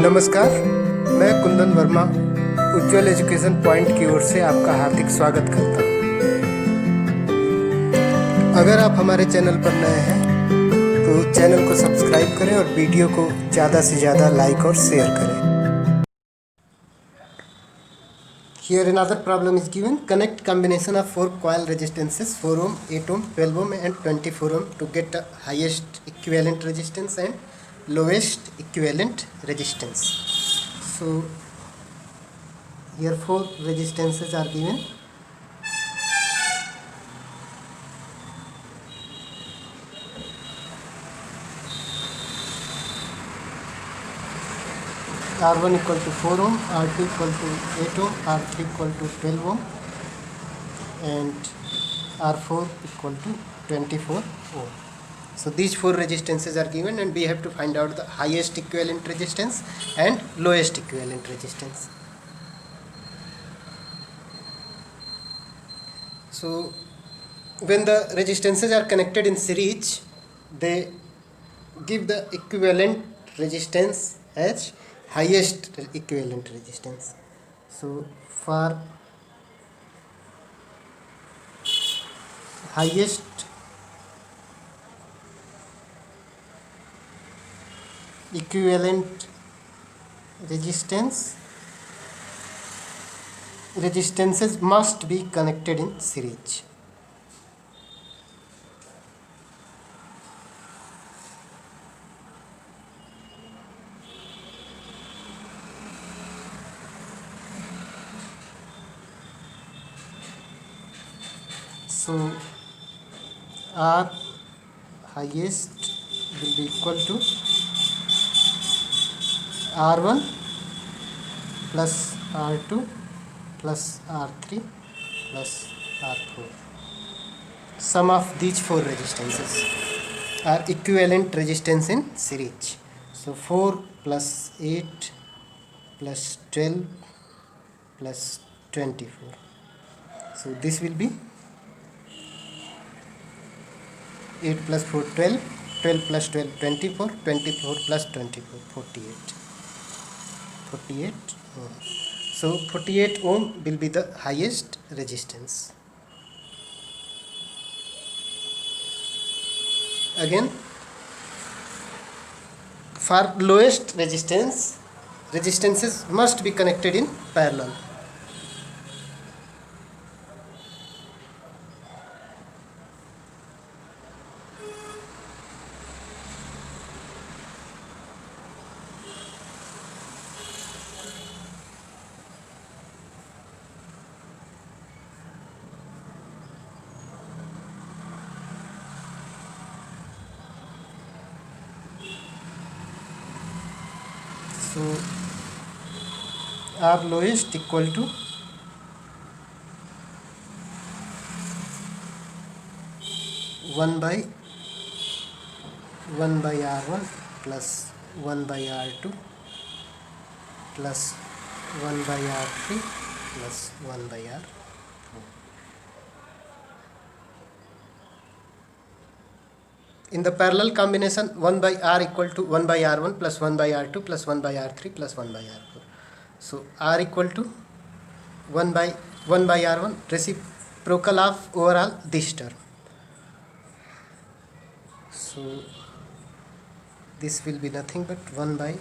नमस्कार, मैं कुंदन वर्मा उज्ज्वल education point की ओर से आपका हार्दिक स्वागत करता हूँ। अगर आप हमारे चैनल पर नए हैं तो चैनल को सब्सक्राइब करें और वीडियो को ज़्यादा से ज़्यादा लाइक और शेयर करें। Here another problem is given. Connect combination of 4 coil resistances 4 ohm, 8 ohm, 12 ohm and 24 ohm to get the highest equivalent resistance and lowest equivalent resistance. So here 4 resistances are given. R1 equal to 4 ohm, R2 equal to 8 ohm, R3 equal to 12 ohm and R4 equal to 24 ohm. So these 4 resistances are given and we have to find out the highest equivalent resistance and lowest equivalent resistance. So when the resistances are connected in series, they give the equivalent resistance as highest equivalent resistance. So for highest equivalent resistances must be connected in series. So R highest will be equal to R1 plus R2 plus R3 plus R4. Sum of these 4 resistances are equivalent resistance in series. So 4 plus 8 plus 12 plus 24. So this will be 8 plus 4 12, 12 plus 12 24, 24 plus 24 48. 48 ohm. So 48 ohm will be the highest resistance. Again, for lowest resistance, resistances must be connected in parallel. So R lowest equal to one by R1 plus 1 by R2 plus 1 by R3 plus 1 by R4. In the parallel combination, 1 by R equal to 1 by R1 plus 1 by R2 plus 1 by R3 plus 1 by R4. So R equal to 1 by R1, reciprocal of overall this term. So this will be nothing but 1 by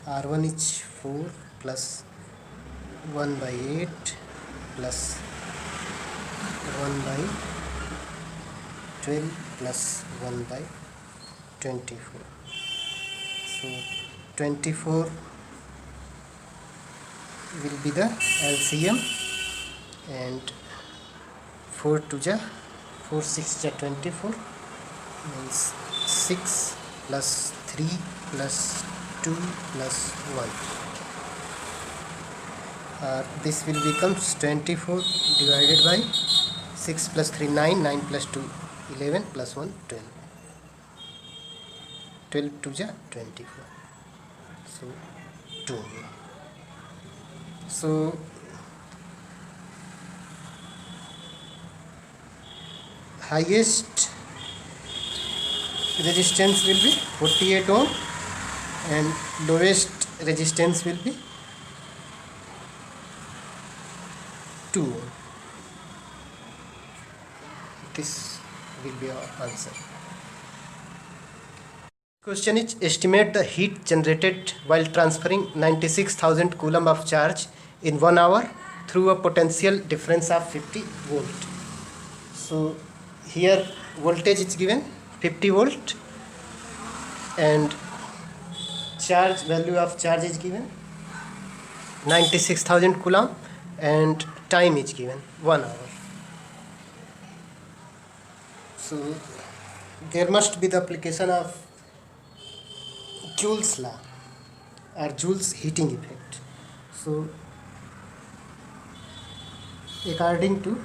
R1 is 4 plus 1 by 8 plus 1 by 12 plus 1 by 24. So 24 will be the LCM and 4 to ja 4 6 ja 24 means 6 plus 3 plus 2 plus 1. This will becomes 24 divided by 6 plus 3 9, 9 plus 2 11 plus 1 12. 12 to ja 24. So 2. So highest resistance will be 48 ohm and lowest resistance will be 2 ohm. This will be our answer. Question is, estimate the heat generated while transferring 96,000 coulomb of charge in 1 hour through a potential difference of 50 volt. So here voltage is given 50 volt and charge value of charge is given 96,000 coulomb and time is given 1 hour. So there must be the application of Joule's law or Joule's heating effect. So according to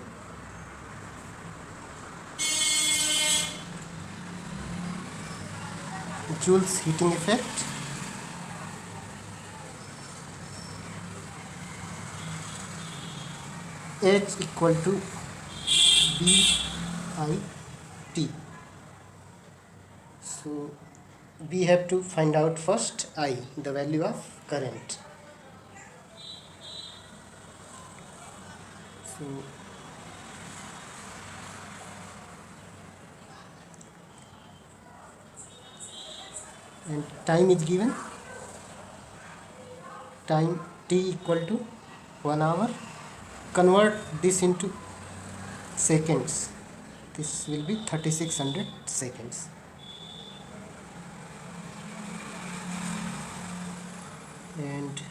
Joule's heating effect, H equal to B I T. So we have to find out first I, the value of current. So and time is given, time T equal to 1 hour. Convert this into seconds. This will be 3600 seconds. And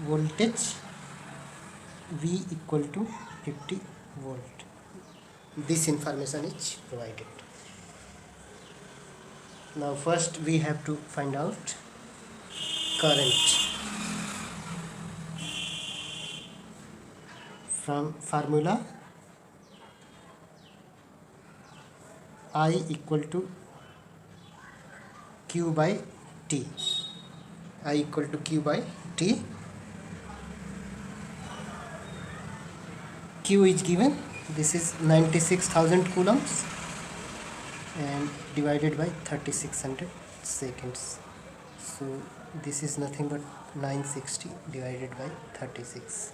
voltage V equal to 50 volt. This information is provided. Now first we have to find out current. From formula, I equal to Q by T. I equal to Q by T. Q is given, this is 96,000 coulombs and divided by 3600 seconds. So this is nothing but 960 divided by 36.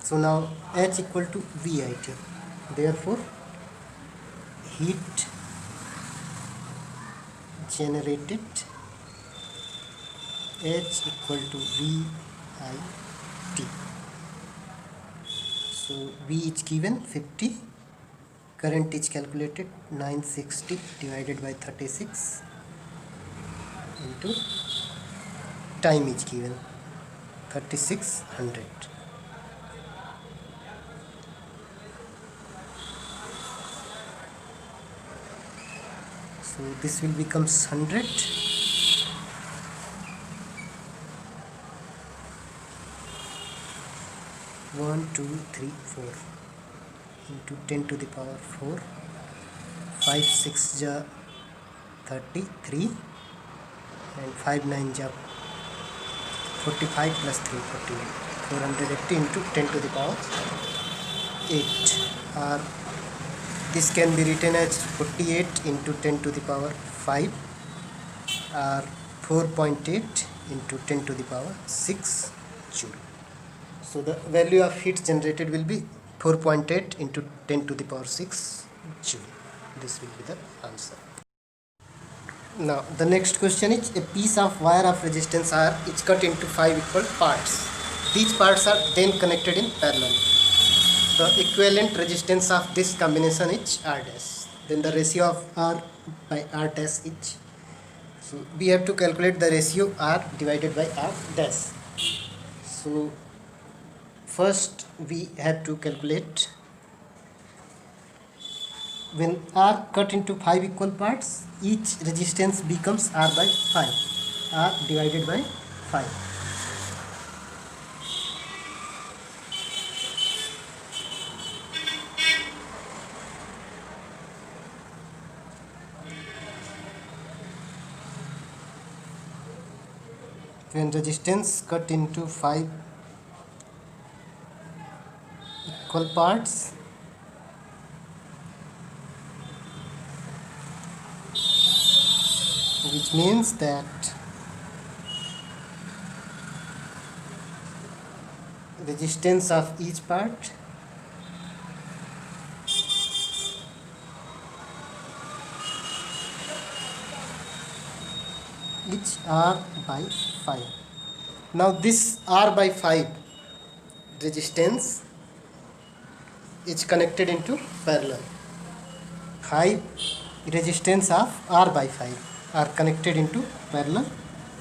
So now H equal to VIT. Therefore, heat generated H equal to VIT. So V is given 50. Current is calculated 960 divided by 36 into time is given 3600. So this will become 100 1 2 3 4 into 10 to the power 4 5 6 ja 33 and 5 9 ja 45 plus 3 48 480 into 10 to the power 8, or this can be written as 48 into 10 to the power 5 or 4.8 into 10 to the power 6 joule. So the value of heat generated will be 4.8 into 10 to the power 6 joule. This will be the answer. Now the next question is, a piece of wire of resistance R is cut into 5 equal parts. These parts are then connected in parallel. The equivalent resistance of this combination is R dash. Then the ratio of R by R dash is. So we have to calculate the ratio R divided by R dash. So first we have to calculate, when R cut into 5 equal parts, each resistance becomes R by 5. R divided by 5. When resistance cut into 5 equal parts, which means that resistance of each part each R by 5. Now this R by 5 resistance is connected into parallel. 5 resistance of R by 5 are connected into parallel,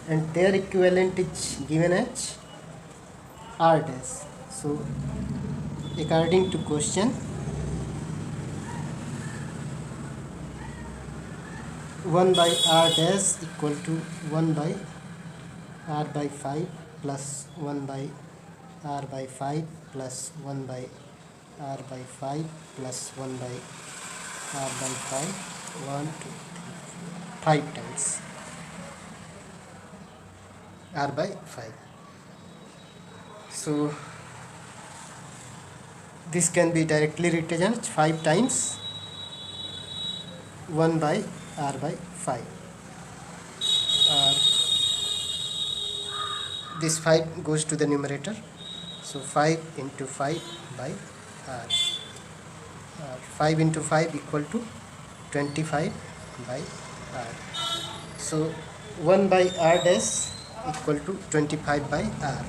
and their equivalent is given as R dash. So according to question, 1 by R dash equal to 1 by R by 5 plus 1 by R by 5 plus 1 by R by 5 plus 1 by R by 5, 1, 2, 5 times R by 5. So this can be directly written as 5 times 1 by R by 5. This 5 goes to the numerator, so 5 into 5 by R. 5 into 5 equal to 25 by R. So 1 by R dash equal to 25 by R.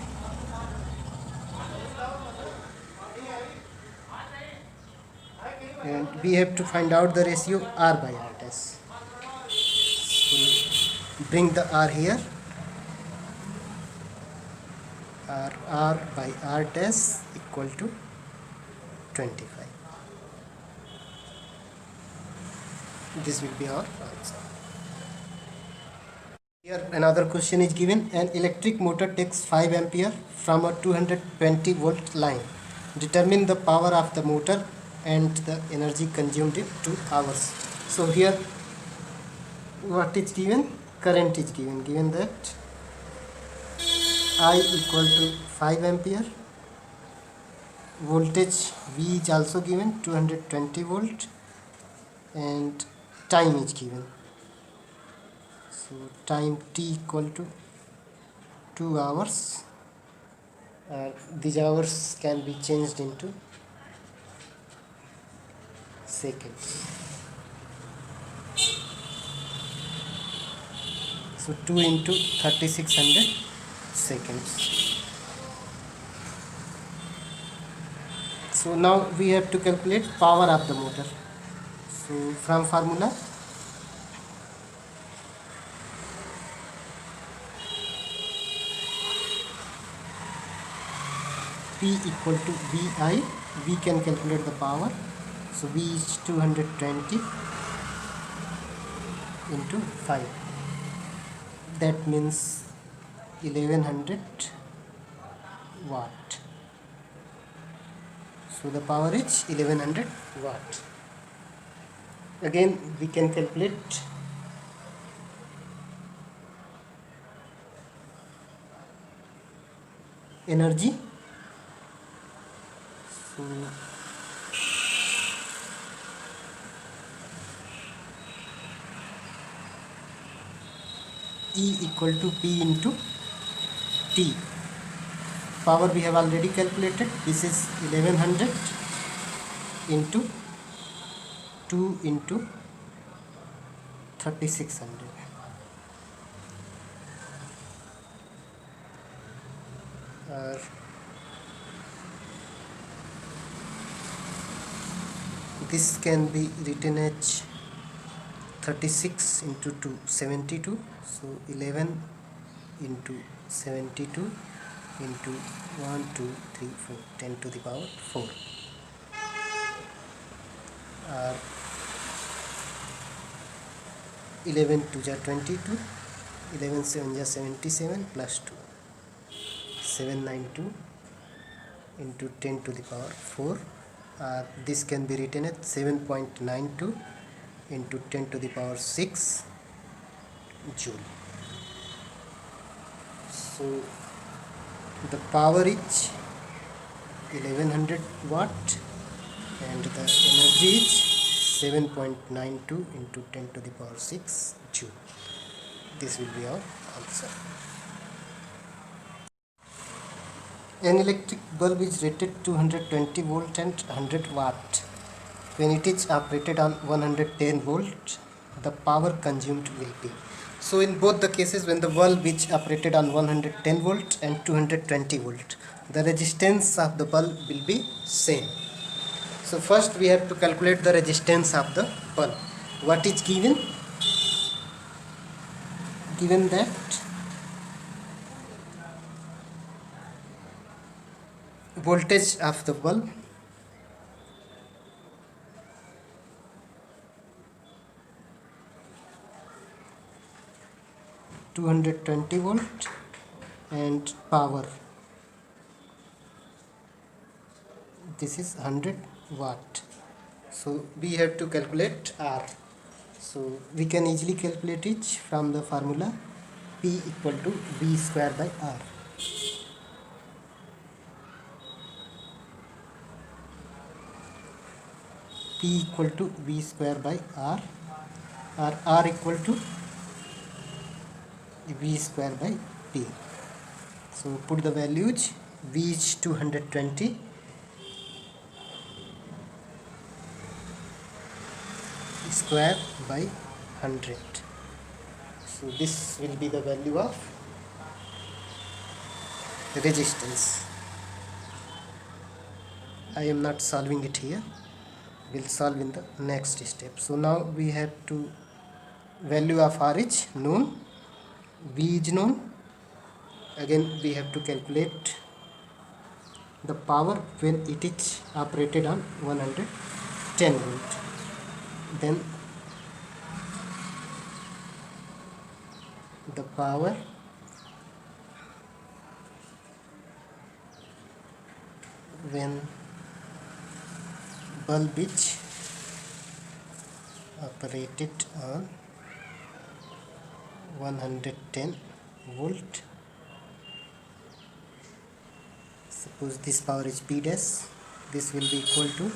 And we have to find out the ratio R by R dash. So bring the R here. R by R dash equal to 25. This will be our answer. Here another question is given. An electric motor takes 5 ampere from a 220 volt line. Determine the power of the motor and the energy consumed in 2 hours. So here what is given? Current is given. Given that I equal to 5 ampere. Voltage V is also given, 220 volt, and time is given. So time T equal to 2 hours. These hours can be changed into seconds. So 2 into 3600 seconds. So now we have to calculate power of the motor. So from formula, P equal to VI, we can calculate the power. So V is 220 into 5. That means 1100 watt. So the power is 1100 watt. Again we can calculate energy. So E equal to P into T. Power we have already calculated. This is 1100 into 2 into 3600. This can be written as 36 into 2, 72. So 11 into 72 into 1, 2, 3, 4, 10 to the power 4. 11 2 are 22, 11 7 are 77 plus 2, 792 into 10 to the power 4. This can be written as 7.92 into 10 to the power 6 joule. So the power is 1100 watt, and the energy is 7.92 into 10 to the power 6 joule. This will be our answer. An electric bulb is rated 220 volt and 100 watt. When it is operated on 110 volt, the power consumed will be. So in both the cases, when the bulb is operated on 110 volt and 220 volt, the resistance of the bulb will be same. So first we have to calculate the resistance of the bulb. What is given? Given that voltage of the bulb (220 volt) and power, this is 100 watt. So we have to calculate R. So we can easily calculate it from the formula P equal to V square by R. P equal to V square by R, or R equal to V square by P. So put the values. V is 220, square by 100. So this will be the value of resistance. I am not solving it here. We'll solve in the next step. So now we have to value of R is known, V is known. Again we have to calculate the power when it is operated on 110 volt. Then the power when bulb is operated on 110 volt. Suppose this power is P dash, this will be equal to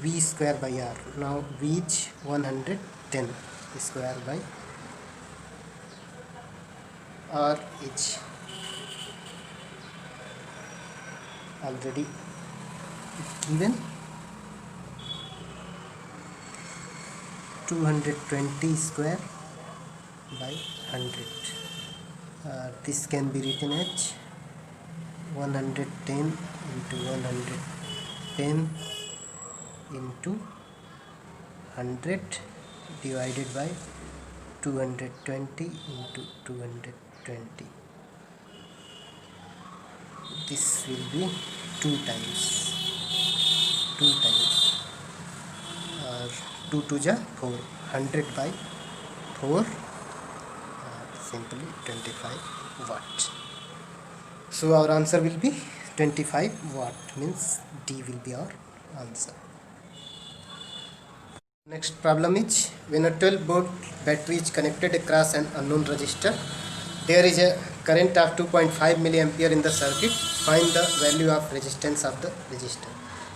V square by R. Now V is 110 square by R is already given, 220 square by 100. This can be written as 110 into 110 into 100 divided by 220 into 220. This will be 2 times 2 to the 4, 100 by 4, simply 25 watt. So our answer will be 25 watt, means D will be our answer. Next problem is, when a 12 volt battery is connected across an unknown resistor, there is a current of 2.5 milliampere in the circuit. Find the value of resistance of the resistor.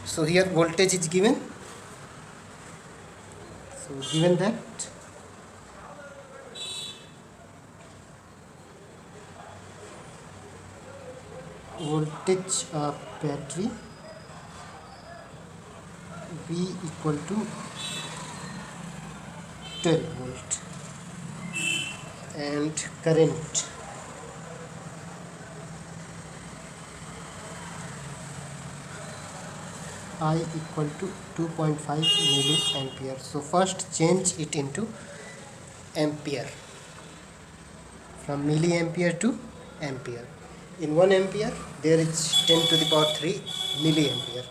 So here voltage is given. So given that voltage of battery V equal to 12 volt and current I equal to 2.5 milliampere. So first change it into ampere, from milliampere to ampere. In 1 ampere there is 10 to the power 3 milliampere.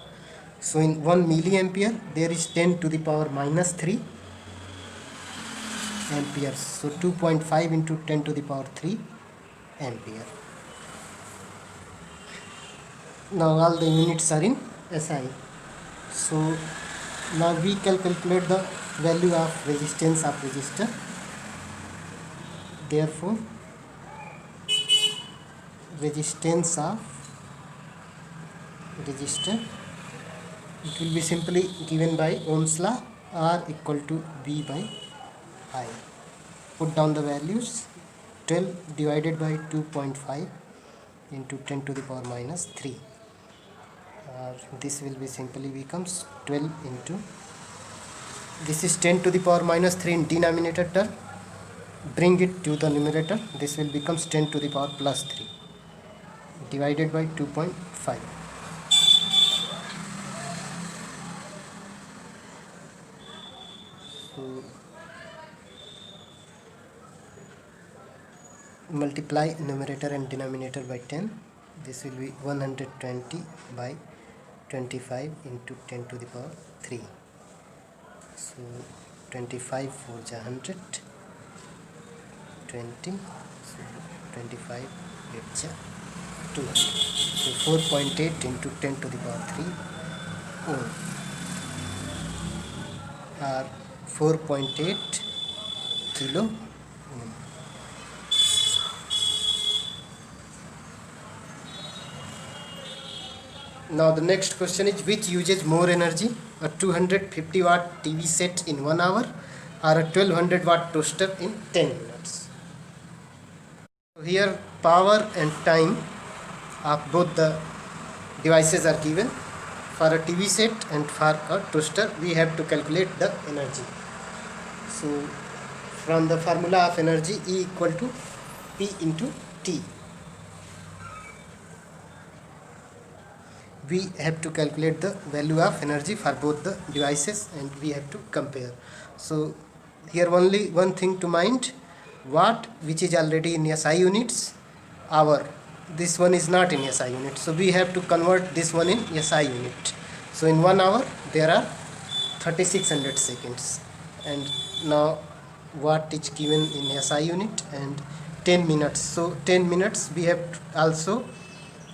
So in 1 milliampere there is 10 to the power minus 3 amperes. So 2.5 into 10 to the power 3 ampere. Now all the units are in SI. So now we can calculate the value of resistance of resistor. Therefore resistance of resistor, it will be simply given by Ohm's law, R equal to V by I. Put down the values. 12 divided by 2.5 into 10 to the power minus 3. This will be simply becomes 12 into, this is 10 to the power minus 3 in denominator term. Bring it to the numerator. This will becomes 10 to the power plus 3 divided by 2.5. So multiply numerator and denominator by 10. This will be 120 by 25 into 10 to the power 3. So 25 4 is 100, 20, so 25 8 is 200. So 4.8 into 10 to the power 3 ohm, or 4.8 kilo ohm. Now the next question is, which uses more energy, a 250 watt TV set in 1 hour or a 1200 watt toaster in 10 minutes? So here power and time of both the devices are given. For a TV set and for a toaster, we have to calculate the energy. So from the formula of energy, E equal to P into T, we have to calculate the value of energy for both the devices and we have to compare. So here only one thing to mind, watt, which is already in SI units, hour, this one is not in SI unit, so we have to convert this one in SI unit. So in 1 hour there are 3600 seconds, and now watt is given in SI unit, and 10 minutes, so 10 minutes we have to also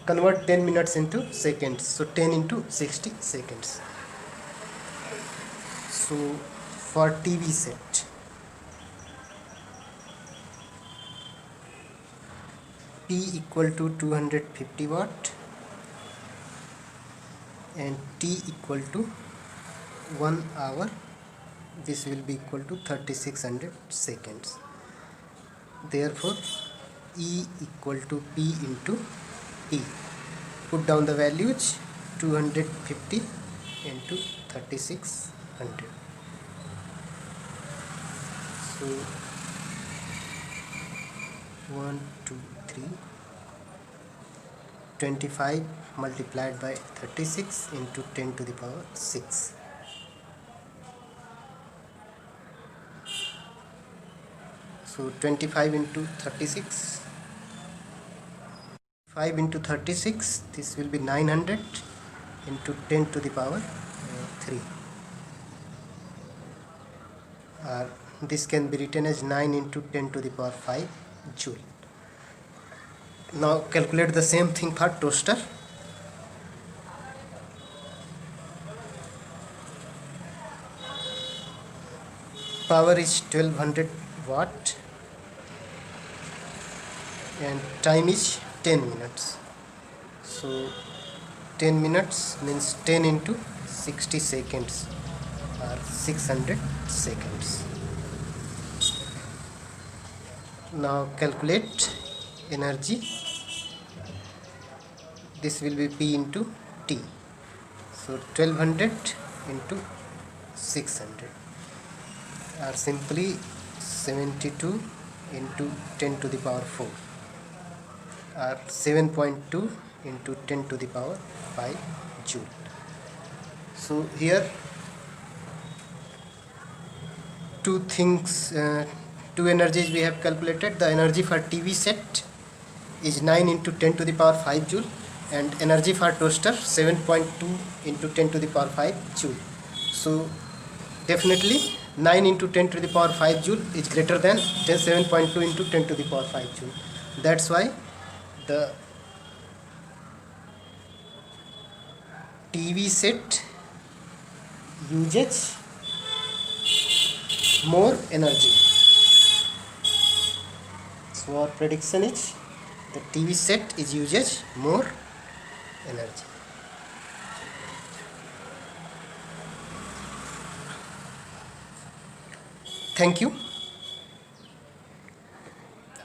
convert 10 minutes into seconds, so 10 into 60 seconds. So for TV set, P equal to 250 watt and T equal to 1 hour, this will be equal to 3600 seconds. Therefore E equal to P into T. Put down the values, 250 into 3600. So 1 2 3, 25 multiplied by 36 into 10 to the power 6. So 25 into 36, 5 into 36, this will be 900 into 10 to the power 3. This can be written as 9 into 10 to the power 5 joule. Now calculate the same thing for toaster. Power is 1200 watt and time is 10 minutes. So 10 minutes means 10 into 60 seconds or 600 seconds. Now calculate energy. This will be P into T. So 1200 into 600 are simply 72 into 10 to the power 4 or 7.2 into 10 to the power 5 joule. So here two energies we have calculated. The energy for TV set is 9 into 10 to the power 5 joule, and energy for toaster 7.2 into 10 to the power 5 joule. So definitely 9 into 10 to the power 5 joule is greater than 7.2 into 10 to the power 5 joule. That's why the TV set uses more energy. So our prediction is the TV set is uses more energy. Thank you.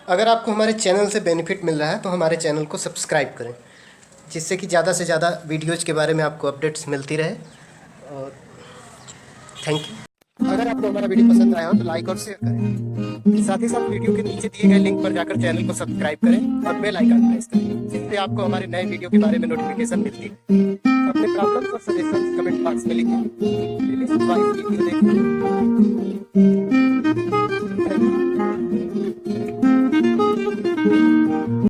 अगर आपको हमारे channel से benefit मिल रहा है तो हमारे channel को subscribe करें, जिससे कि ज़्यादा से ज़्यादा वीडियोज़ के बारे में आपको अपडेट्स मिलती रहे। और थैंक यू। अगर आपको हमारा वीडियो पसंद आया हो तो लाइक और शेयर करें। साथ ही साथ वीडियो के नीचे दिए गए लिंक पर जाकर चैनल को सब्सक्राइब करें और बेल आइकन प्रेस करें, जिससे आपको हमारे नए वीडियो के बारे में नोटिफिकेशन मिलती है। अपने प्रॉब्लम्स और सजेशंस कमेंट बॉक्स में लिखें। वीडियो देखें।